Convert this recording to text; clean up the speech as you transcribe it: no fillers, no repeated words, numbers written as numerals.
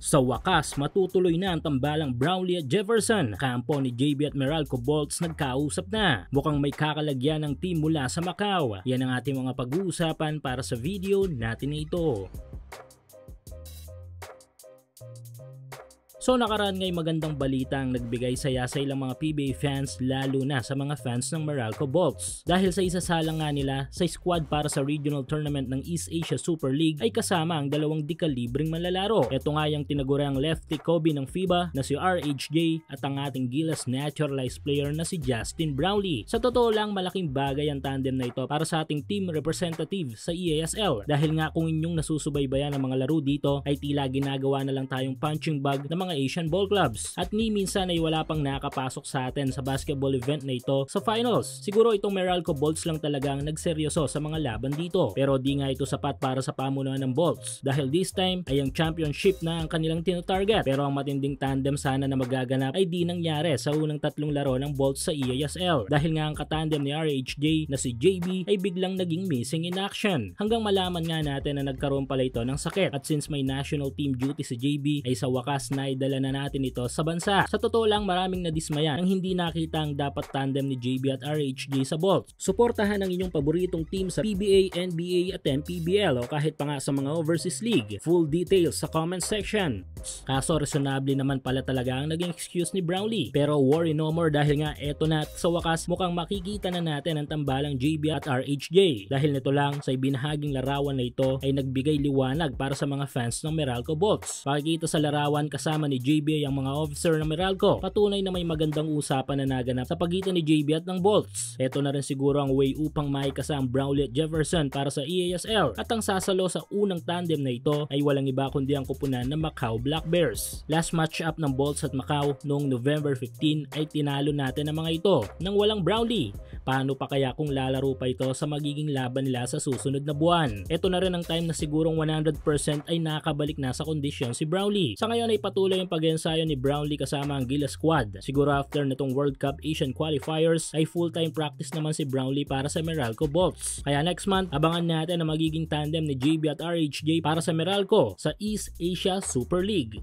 Sa wakas, matutuloy na ang tambalang Brownlee at Jefferson. Kampo ni JB at Meralco Bolts nagkausap na. Mukhang may kakalagyan ng team mula sa Macau. Yan ang ating mga pag-uusapan para sa video natin na ito. So nakaraan nga'y magandang balita ang nagbigay saya sa ilang mga PBA fans, lalo na sa mga fans ng Meralco Bolts. Dahil sa isasalang nga nila sa squad para sa regional tournament ng East Asia Super League ay kasama ang dalawang di-kalibreng manlalaro. Ito nga yung tinaguriang lefty Kobe ng FIBA na si RHJ at ang ating Gilas naturalized player na si Justin Brownlee. Sa totoo lang, malaking bagay ang tandem na ito para sa ating team representative sa EASL. Dahil nga kung inyong nasusubaybayan ang mga laro dito ay tila ginagawa na lang tayong punching bag ng mga Asian ball clubs at ni minsan ay wala pang nakapasok sa atin sa basketball event na ito sa finals. Siguro itong Meralco Bolts lang talagang nagseryoso sa mga laban dito, pero di nga ito sapat para sa pamunuan ng Bolts dahil this time ay ang championship na ang kanilang tinotarget. Pero ang matinding tandem sana na magaganap ay di nangyari sa unang tatlong laro ng Bolts sa EASL dahil nga ang katandem ni RHJ na si JB ay biglang naging missing in action hanggang malaman nga natin na nagkaroon pala ito ng sakit. At since may national team duty si JB ay sa wakas na dala na natin ito sa bansa. Sa totoo lang, maraming nadismaya nang hindi nakita ang dapat tandem ni JB at RHJ sa Bolts. Suportahan ang inyong paboritong team sa PBA, NBA at MPBL o kahit pa nga sa mga overseas league. Full details sa comment section. Kaso reasonable naman pala talaga ang naging excuse ni Brownlee. Pero worry no more dahil nga eto na sa wakas mukhang makikita na natin ang tambalang JB at RHJ. Dahil nito lang sa ibinahaging larawan na ito ay nagbigay liwanag para sa mga fans ng Meralco Bolts. Pakikita sa larawan kasama ni JB ang mga officer ng Meralco. Patunay na may magandang usapan na naganap sa pagitan ni JB at ng Bolts. Ito na rin siguro ang way upang maikasa ang Brownlee at Jefferson para sa EASL at ang sasalo sa unang tandem na ito ay walang iba kundi ang kupunan ng Macau Black Bears. Last match-up ng Bolts at Macau noong November 15 ay tinalo natin ang mga ito nang walang Brownlee. Paano pa kaya kung lalaro pa ito sa magiging laban nila sa susunod na buwan? Ito na rin ang time na sigurong 100% ay nakabalik na sa kondisyon si Brownlee. Sa ngayon ay patuloy ang pag-ensayo ni Brownlee kasama ang Gilas squad. Siguro after nitong World Cup Asian qualifiers ay full-time practice naman si Brownlee para sa Meralco Bolts. Kaya next month, abangan natin ang magiging tandem ni JB at RHJ para sa Meralco sa East Asia Super League.